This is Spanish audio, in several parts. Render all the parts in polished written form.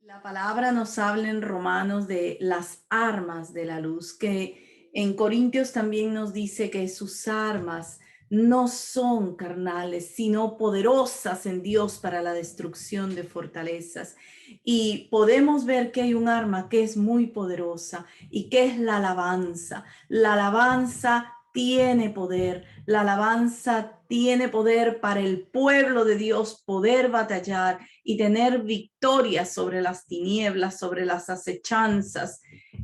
La palabra nos habla en Romanos de las armas de la luz, que en Corintios también nos dice que sus armas no son carnales, sino poderosas en Dios para la destrucción de fortalezas. Y podemos ver que hay un arma que es muy poderosa y que es la alabanza. La alabanza tiene poder. La alabanza tiene poder para el pueblo de Dios poder batallar y tener victoria sobre las tinieblas, sobre las acechanzas.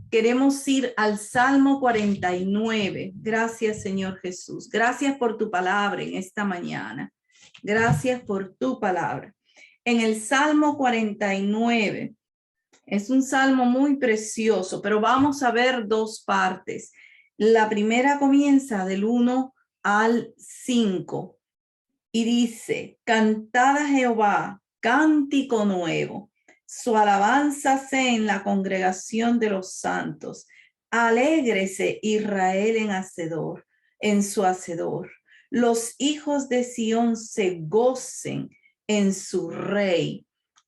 Queremos ir al Salmo 49. Gracias, Señor Jesús. Gracias por tu palabra en esta mañana. Gracias por tu palabra. En el Salmo 49, es un salmo muy precioso, pero vamos a ver dos partes. La primera comienza del 1 al 5 y dice: cantad a Jehová cántico nuevo, su alabanza sea en la congregación de los santos. Alégrese Israel en su hacedor. Los hijos de Sión se gocen en su rey.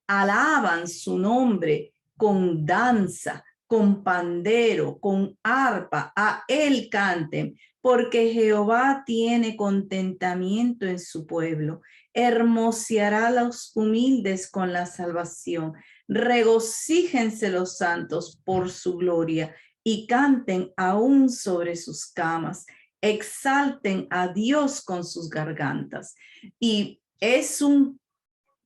Alaban su nombre con danza, con pandero, con arpa. A él canten, porque Jehová tiene contentamiento en su pueblo. Hermoseará a los humildes con la salvación. Regocíjense los santos por su gloria y canten aún sobre sus camas. Exalten a Dios con sus gargantas. Y es un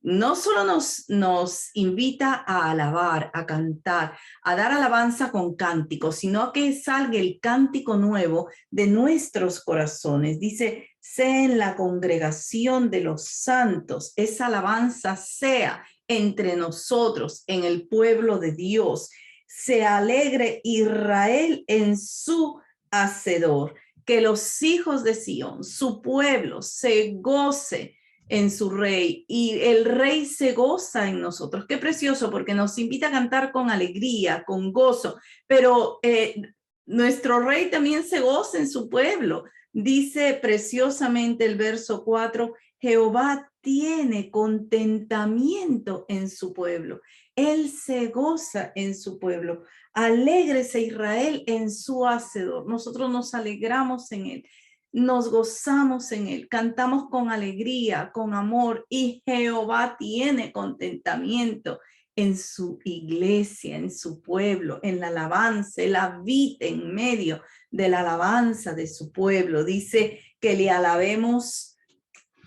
no solo nos invita a alabar, a cantar, a dar alabanza con cánticos, sino que salga el cántico nuevo de nuestros corazones. Dice: sea en la congregación de los santos, esa alabanza sea entre nosotros, en el pueblo de Dios. Se alegre Israel en su hacedor, que los hijos de Sión, su pueblo, se goce en su rey, y el rey se goza en nosotros. Qué precioso, porque nos invita a cantar con alegría, con gozo, pero nuestro rey también se goza en su pueblo. Dice preciosamente el verso 4: Jehová tiene contentamiento en su pueblo. Él se goza en su pueblo. Alégrese Israel en su hacedor. Nosotros nos alegramos en él. Nos gozamos en él, cantamos con alegría, con amor, y Jehová tiene contentamiento en su iglesia, en su pueblo, en la alabanza. Él habita en medio de la alabanza de su pueblo. Dice que le alabemos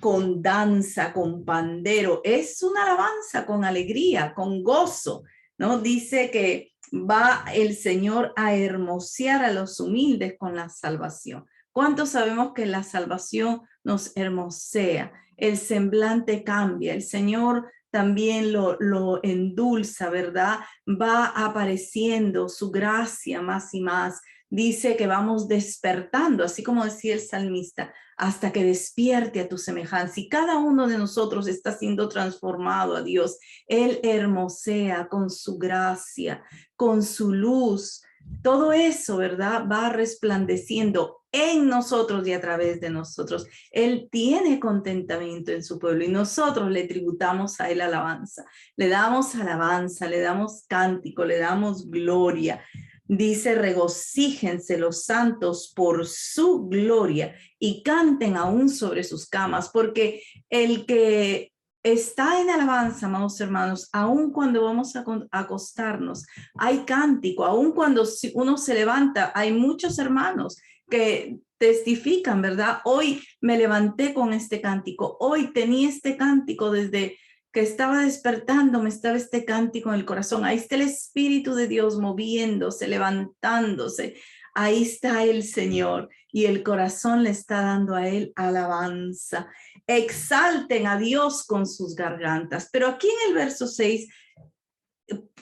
con danza, con pandero. Es una alabanza con alegría, con gozo, ¿no? Dice que va el Señor a hermosear a los humildes con la salvación. ¿Cuántos sabemos que la salvación nos hermosea? El semblante cambia, el Señor también lo endulza, ¿verdad? Va apareciendo su gracia más y más. Dice que vamos despertando, así como decía el salmista, hasta que despierte a tu semejanza. Y cada uno de nosotros está siendo transformado a Dios. Él hermosea con su gracia, con su luz. Todo eso, ¿verdad? Va resplandeciendo en nosotros y a través de nosotros. Él tiene contentamiento en su pueblo y nosotros le tributamos a él alabanza. Le damos cántico, le damos gloria. Dice: regocíjense los santos por su gloria y canten aún sobre sus camas, porque el que está en alabanza, amados hermanos, aun cuando vamos a acostarnos, hay cántico. Aun cuando uno se levanta, hay muchos hermanos que testifican, ¿verdad? Hoy me levanté con este cántico, hoy tenía este cántico desde que estaba despertándome, estaba este cántico en el corazón. Ahí está el Espíritu de Dios moviéndose, levantándose. Ahí está el Señor y el corazón le está dando a él alabanza. Exalten a Dios con sus gargantas. Pero aquí en el verso 6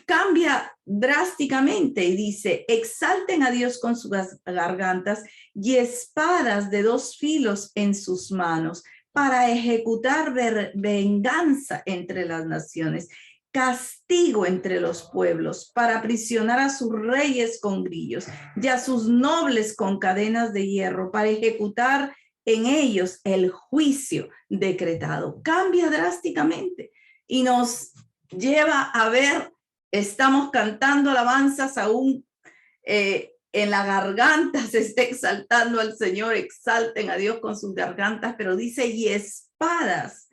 cambia drásticamente y dice: exalten a Dios con sus gargantas y espadas de dos filos en sus manos, para ejecutar venganza entre las naciones, castigo entre los pueblos, para aprisionar a sus reyes con grillos y a sus nobles con cadenas de hierro, para ejecutar en ellos el juicio decretado. Cambia drásticamente y nos lleva a ver estamos cantando alabanzas aún en la garganta se está exaltando al Señor, exalten a Dios con sus gargantas, pero dice, y espadas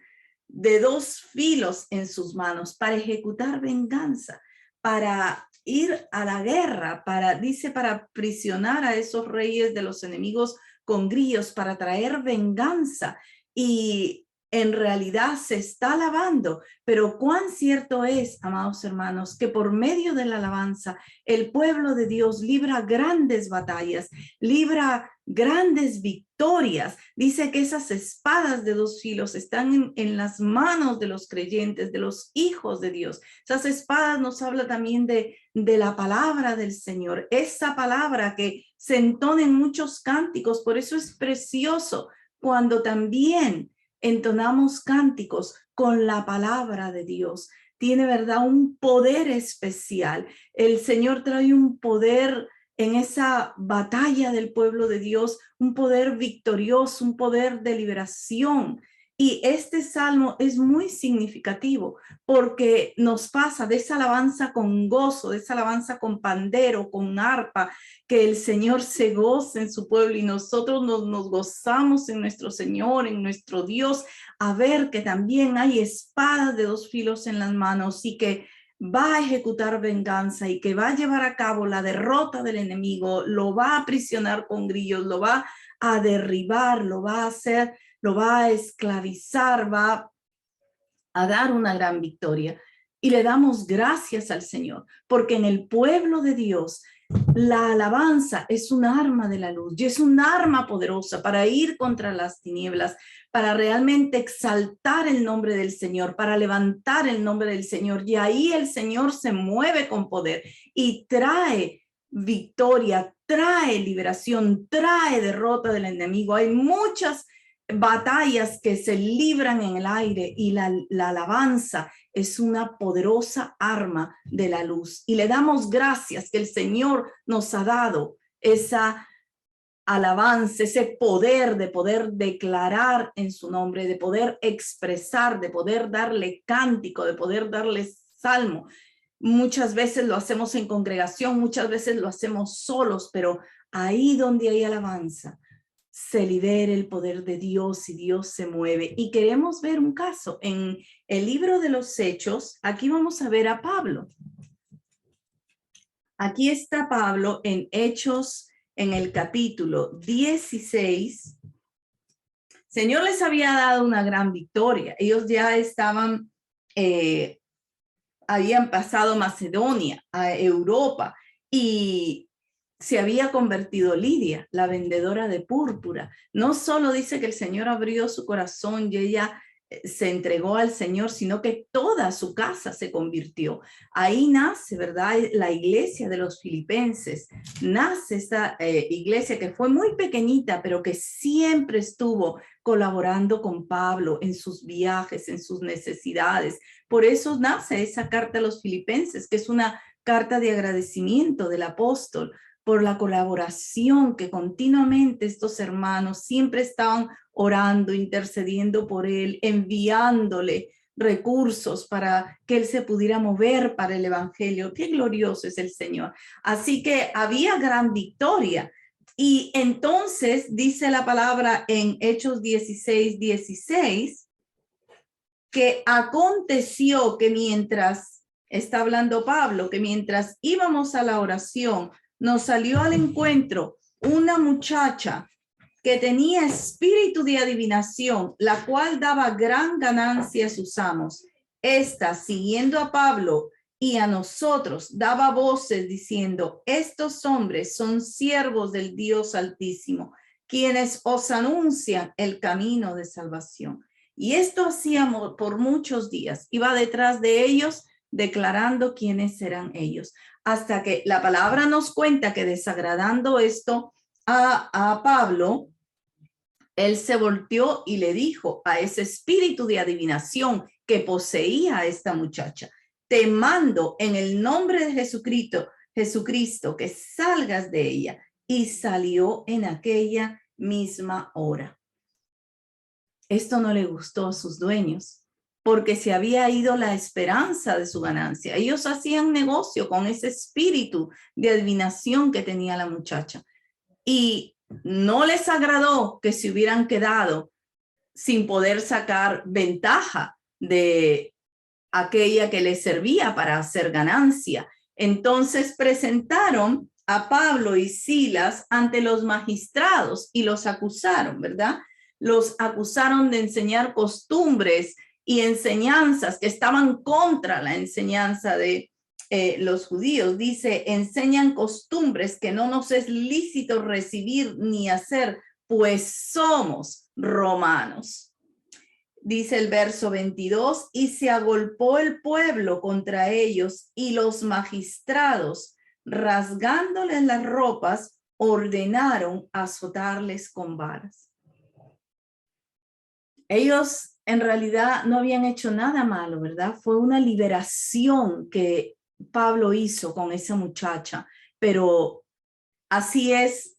de 2 filos en sus manos para ejecutar venganza, para ir a la guerra, dice, para aprisionar a esos reyes de los enemigos con grillos, para traer venganza. Y en realidad se está alabando, pero cuán cierto es, amados hermanos, que por medio de la alabanza el pueblo de Dios libra grandes batallas, libra grandes victorias. Dice que esas espadas de 2 filos están en las manos de los creyentes, de los hijos de Dios. Esas espadas nos habla también de la palabra del Señor, esa palabra que se entona en muchos cánticos. Por eso es precioso cuando también entonamos cánticos con la palabra de Dios. Tiene, ¿verdad?, un poder especial. El Señor trae un poder en esa batalla del pueblo de Dios, un poder victorioso, un poder de liberación. Y este salmo es muy significativo porque nos pasa de esa alabanza con gozo, de esa alabanza con pandero, con arpa, que el Señor se goce en su pueblo y nosotros nos gozamos en nuestro Señor, en nuestro Dios, a ver que también hay espadas de 2 filos en las manos y que va a ejecutar venganza y que va a llevar a cabo la derrota del enemigo, lo va a aprisionar con grillos, lo va a derribar, lo va a hacer, lo va a esclavizar, va a dar una gran victoria. Y le damos gracias al Señor, porque en el pueblo de Dios la alabanza es un arma de la luz y es un arma poderosa para ir contra las tinieblas, para realmente exaltar el nombre del Señor, para levantar el nombre del Señor. Y ahí el Señor se mueve con poder y trae victoria, trae liberación, trae derrota del enemigo. Hay muchas batallas que se libran en el aire y la alabanza es una poderosa arma de la luz. Y le damos gracias que el Señor nos ha dado esa alabanza, ese poder de poder declarar en su nombre, de poder expresar, de poder darle cántico, de poder darle salmo. Muchas veces lo hacemos en congregación, muchas veces lo hacemos solos, pero ahí donde hay alabanza, se libera el poder de Dios y Dios se mueve. Y queremos ver un caso en el libro de los Hechos. Aquí vamos a ver a Pablo. Aquí está Pablo en Hechos, en el capítulo 16. Señor les había dado una gran victoria. Ellos ya estaban, habían pasado Macedonia, a Europa, y se había convertido Lidia, la vendedora de púrpura. No solo dice que el Señor abrió su corazón y ella se entregó al Señor, sino que toda su casa se convirtió. Ahí nace, ¿verdad?, la iglesia de los filipenses. Nace esta iglesia que fue muy pequeñita, pero que siempre estuvo colaborando con Pablo en sus viajes, en sus necesidades. Por eso nace esa carta a los filipenses, que es una carta de agradecimiento del apóstol por la colaboración que continuamente estos hermanos siempre estaban orando, intercediendo por él, enviándole recursos para que él se pudiera mover para el evangelio. Qué glorioso es el Señor. Así que había gran victoria. Y entonces dice la palabra en Hechos 16:16, que aconteció que mientras, está hablando Pablo, que mientras íbamos a la oración, nos salió al encuentro una muchacha que tenía espíritu de adivinación, la cual daba gran ganancia a sus amos. Esta, siguiendo a Pablo y a nosotros, daba voces diciendo: estos hombres son siervos del Dios Altísimo, quienes os anuncian el camino de salvación. Y esto hacíamos por muchos días. Iba detrás de ellos declarando quiénes eran ellos, hasta que la palabra nos cuenta que, desagradando esto a Pablo, él se volteó y le dijo a ese espíritu de adivinación que poseía a esta muchacha: te mando en el nombre de Jesucristo que salgas de ella. Y salió en aquella misma hora. Esto no le gustó a sus dueños, porque se había ido la esperanza de su ganancia. Ellos hacían negocio con ese espíritu de adivinación que tenía la muchacha. Y no les agradó que se hubieran quedado sin poder sacar ventaja de aquella que les servía para hacer ganancia. Entonces presentaron a Pablo y Silas ante los magistrados y los acusaron, ¿verdad? Los acusaron de enseñar costumbres y enseñanzas que estaban contra la enseñanza de los judíos. Dice, enseñan costumbres que no nos es lícito recibir ni hacer, pues somos romanos. Dice el verso 22, y se agolpó el pueblo contra ellos y los magistrados, rasgándoles las ropas, ordenaron azotarles con varas. Ellos en realidad no habían hecho nada malo, ¿verdad? Fue una liberación que Pablo hizo con esa muchacha, pero así es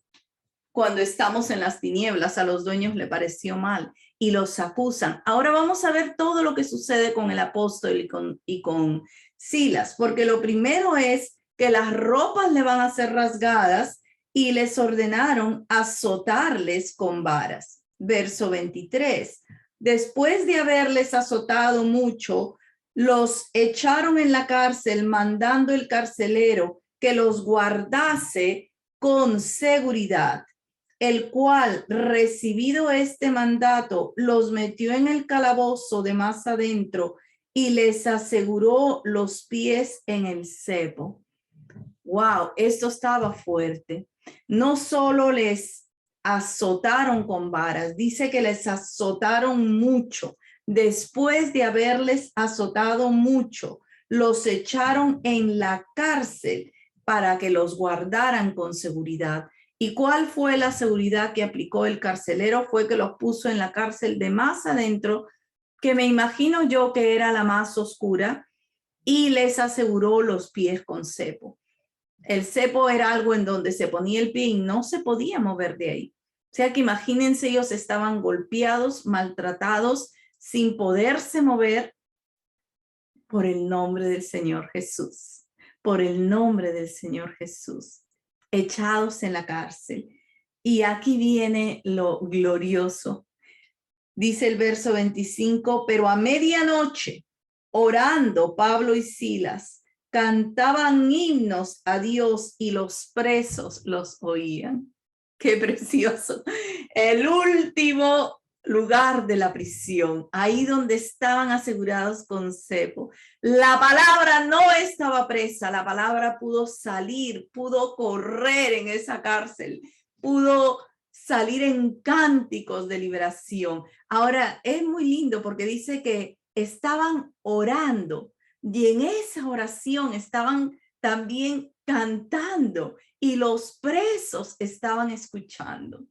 cuando estamos en las tinieblas, a los dueños le pareció mal y los acusan. Ahora vamos a ver todo lo que sucede con el apóstol y con Silas, porque lo primero es que las ropas le van a ser rasgadas y les ordenaron azotarles con varas. Verso 23. Después de haberles azotado mucho, los echaron en la cárcel, mandando el carcelero que los guardase con seguridad, el cual, recibido este mandato, los metió en el calabozo de más adentro y les aseguró los pies en el cepo. Wow, esto estaba fuerte. No solo les azotaron con varas, dice que les azotaron mucho. Después de haberles azotado mucho, los echaron en la cárcel para que los guardaran con seguridad. ¿Y cuál fue la seguridad que aplicó el carcelero? Fue que los puso en la cárcel de más adentro, que me imagino yo que era la más oscura, y les aseguró los pies con cepo. El cepo era algo en donde se ponía el pie y no se podía mover de ahí. O sea que imagínense, ellos estaban golpeados, maltratados, sin poderse mover por el nombre del Señor Jesús. Por el nombre del Señor Jesús. Echados en la cárcel. Y aquí viene lo glorioso. Dice el verso 25, pero a medianoche, orando Pablo y Silas, cantaban himnos a Dios y los presos los oían. Qué precioso. El último lugar de la prisión, ahí donde estaban asegurados con cepo. La palabra no estaba presa, la palabra pudo salir, pudo correr en esa cárcel, pudo salir en cánticos de liberación. Ahora, es muy lindo porque dice que estaban orando y en esa oración estaban también cantando y los presos estaban escuchando.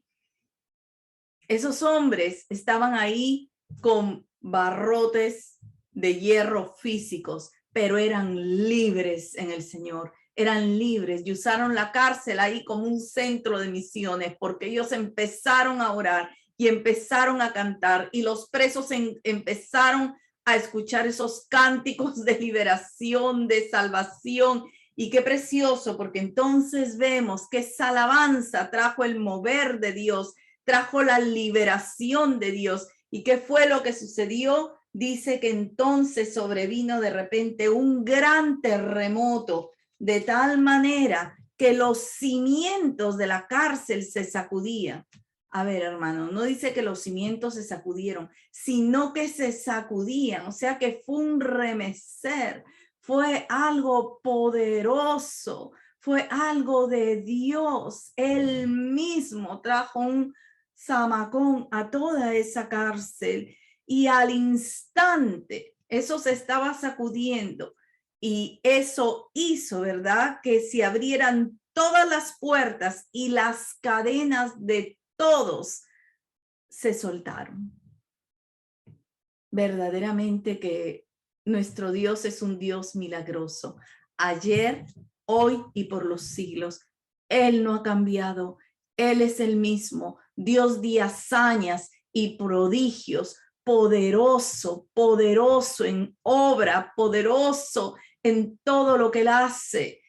Esos hombres estaban ahí con barrotes de hierro físicos, pero eran libres en el Señor. Eran libres y usaron la cárcel ahí como un centro de misiones, porque ellos empezaron a orar y empezaron a cantar y los presos empezaron a escuchar esos cánticos de liberación, de salvación. Y qué precioso, porque entonces vemos que esa alabanza trajo el mover de Dios, trajo la liberación de Dios. ¿Y qué fue lo que sucedió? Dice que entonces sobrevino de repente un gran terremoto, de tal manera que los cimientos de la cárcel se sacudían. A ver, hermano, no dice que los cimientos se sacudieron, sino que se sacudían. O sea que fue un remecer, fue algo poderoso, fue algo de Dios. Él mismo trajo un zamacón a toda esa cárcel y al instante eso se estaba sacudiendo. Y eso hizo, ¿verdad?, que se abrieran todas las puertas y las cadenas de todos se soltaron. Verdaderamente que nuestro Dios es un Dios milagroso. Ayer, hoy y por los siglos. Él no ha cambiado. Él es el mismo. Dios de hazañas y prodigios poderoso, poderoso en obra, poderoso en todo lo que Él hace.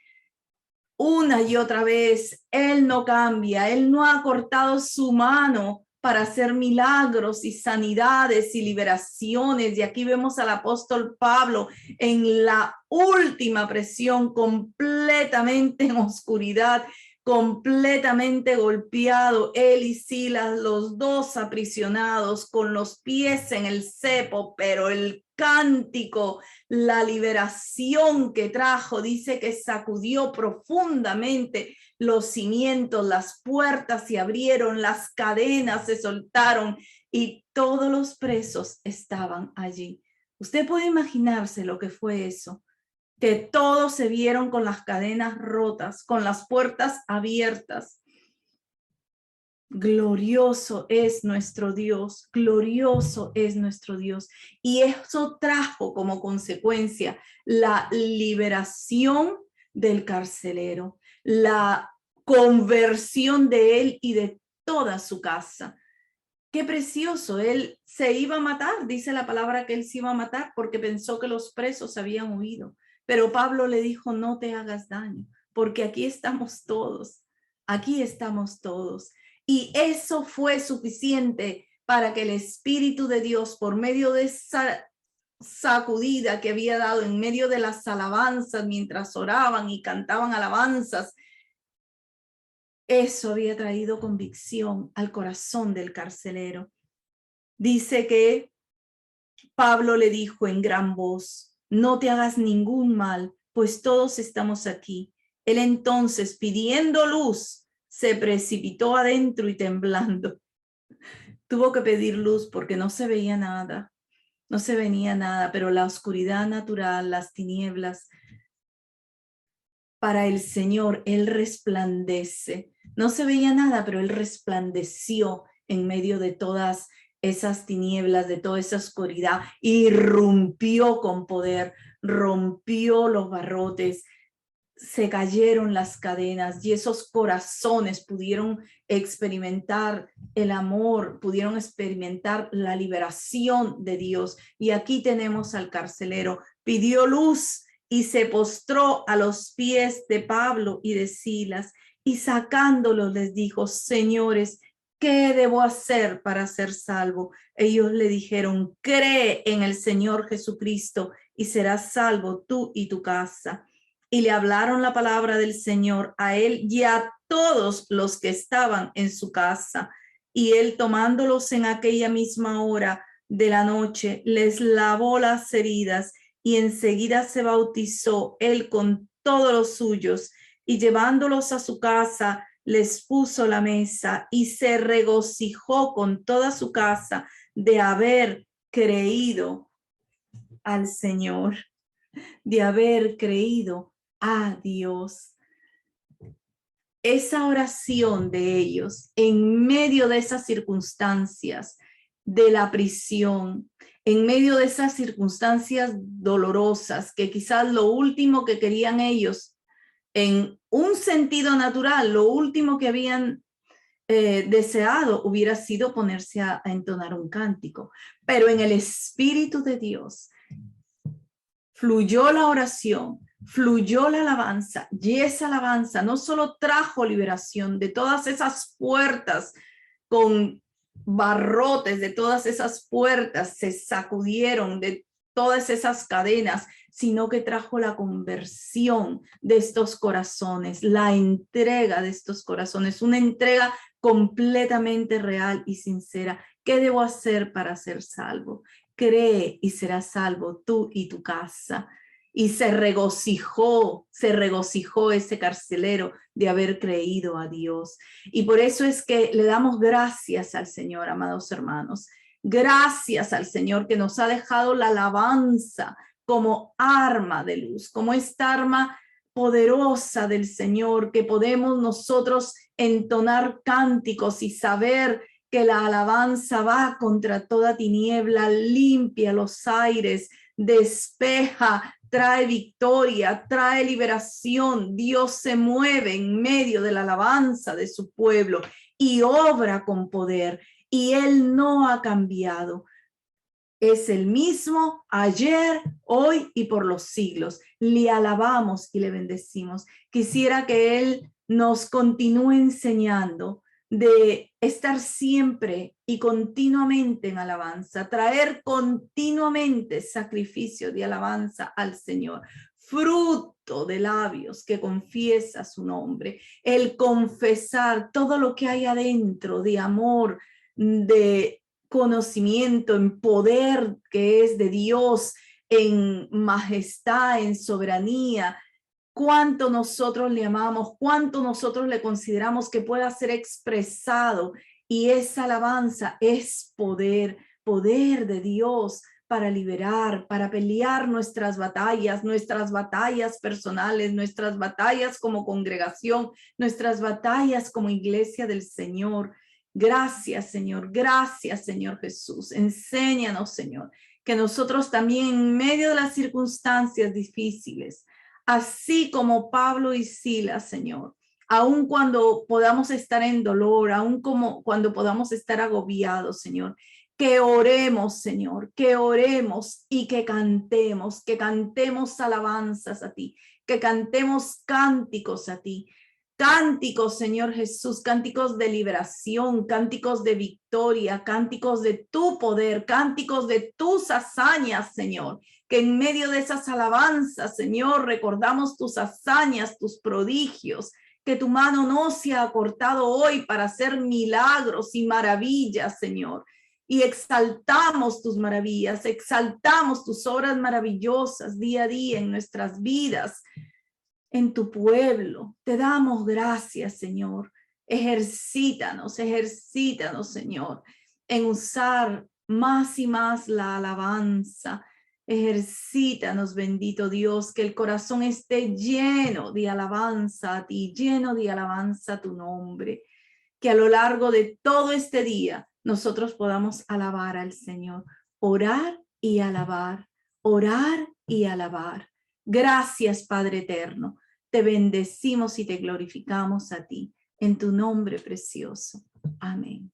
Una y otra vez, Él no cambia, Él no ha cortado su mano para hacer milagros y sanidades y liberaciones. Y aquí vemos al apóstol Pablo en la última presión, completamente en oscuridad, completamente golpeado, él y Silas, los dos aprisionados, con los pies en el cepo, pero el cántico, la liberación que trajo, dice que sacudió profundamente los cimientos, las puertas se abrieron, las cadenas se soltaron y todos los presos estaban allí. Usted puede imaginarse lo que fue eso, que todos se vieron con las cadenas rotas, con las puertas abiertas. Glorioso es nuestro Dios, glorioso es nuestro Dios. Y eso trajo como consecuencia la liberación del carcelero, la conversión de él y de toda su casa. Qué precioso, él se iba a matar, dice la palabra que él se iba a matar porque pensó que los presos habían huido. Pero Pablo le dijo, no te hagas daño, porque aquí estamos todos, aquí estamos todos. Y eso fue suficiente para que el Espíritu de Dios, por medio de esa sacudida que había dado en medio de las alabanzas, mientras oraban y cantaban alabanzas, eso había traído convicción al corazón del carcelero. Dice que Pablo le dijo en gran voz, no te hagas ningún mal, pues todos estamos aquí. Él entonces, pidiendo luz, se precipitó adentro y temblando. Tuvo que pedir luz porque no se veía nada, no se veía nada, pero la oscuridad natural, las tinieblas, para el Señor, Él resplandece. No se veía nada, pero Él resplandeció en medio de todas esas tinieblas, de toda esa oscuridad, irrumpió con poder, rompió los barrotes, se cayeron las cadenas y esos corazones pudieron experimentar el amor, pudieron experimentar la liberación de Dios. Y aquí tenemos al carcelero, pidió luz y se postró a los pies de Pablo y de Silas y sacándolos les dijo, señores, ¿qué debo hacer para ser salvo? Ellos le dijeron, cree en el Señor Jesucristo y serás salvo tú y tu casa. Y le hablaron la palabra del Señor a él y a todos los que estaban en su casa. Y él, tomándolos en aquella misma hora de la noche, les lavó las heridas y enseguida se bautizó él con todos los suyos y llevándolos a su casa, les puso la mesa y se regocijó con toda su casa de haber creído al Señor, de haber creído a Dios. Esa oración de ellos en medio de esas circunstancias de la prisión, en medio de esas circunstancias dolorosas, que quizás lo último que querían ellos, en un sentido natural, lo último que habían deseado hubiera sido ponerse a entonar un cántico, pero en el Espíritu de Dios fluyó la oración, fluyó la alabanza, y esa alabanza no solo trajo liberación de todas esas puertas con barrotes, de todas esas puertas se sacudieron, de todas esas cadenas, sino que trajo la conversión de estos corazones, la entrega de estos corazones, una entrega completamente real y sincera. ¿Qué debo hacer para ser salvo? Cree y serás salvo tú y tu casa. Y se regocijó ese carcelero de haber creído a Dios. Y por eso es que le damos gracias al Señor, amados hermanos. Gracias al Señor que nos ha dejado la alabanza como arma de luz, como esta arma poderosa del Señor, que podemos nosotros entonar cánticos y saber que la alabanza va contra toda tiniebla, limpia los aires, despeja, trae victoria, trae liberación. Dios se mueve en medio de la alabanza de su pueblo y obra con poder. Y Él no ha cambiado. Es el mismo ayer, hoy y por los siglos. Le alabamos y le bendecimos. Quisiera que Él nos continúe enseñando de estar siempre y continuamente en alabanza, traer continuamente sacrificio de alabanza al Señor, fruto de labios que confiesa su nombre, el confesar todo lo que hay adentro de amor, de conocimiento, en poder que es de Dios, en majestad, en soberanía. Cuánto nosotros le amamos, cuánto nosotros le consideramos que pueda ser expresado, y esa alabanza es poder, poder de Dios para liberar, para pelear nuestras batallas personales, nuestras batallas como congregación, nuestras batallas como iglesia del Señor. Gracias, Señor Jesús. Enséñanos, Señor, que nosotros también en medio de las circunstancias difíciles, así como Pablo y Silas, Señor, aun cuando podamos estar en dolor, aun como cuando podamos estar agobiados, Señor, que oremos, Señor, que oremos y que cantemos alabanzas a ti, que cantemos cánticos a ti. Cánticos, Señor Jesús, cánticos de liberación, cánticos de victoria, cánticos de tu poder, cánticos de tus hazañas, Señor. Que en medio de esas alabanzas, Señor, recordamos tus hazañas, tus prodigios, que tu mano no se ha cortado hoy para hacer milagros y maravillas, Señor. Y exaltamos tus maravillas, exaltamos tus obras maravillosas día a día en nuestras vidas, en tu pueblo. Te damos gracias, Señor. Ejercítanos, Señor, en usar más y más la alabanza. Ejercítanos, bendito Dios, que el corazón esté lleno de alabanza a ti, lleno de alabanza a tu nombre. Que a lo largo de todo este día nosotros podamos alabar al Señor, orar y alabar, orar y alabar. Gracias, Padre eterno. Te bendecimos y te glorificamos a ti, en tu nombre precioso. Amén.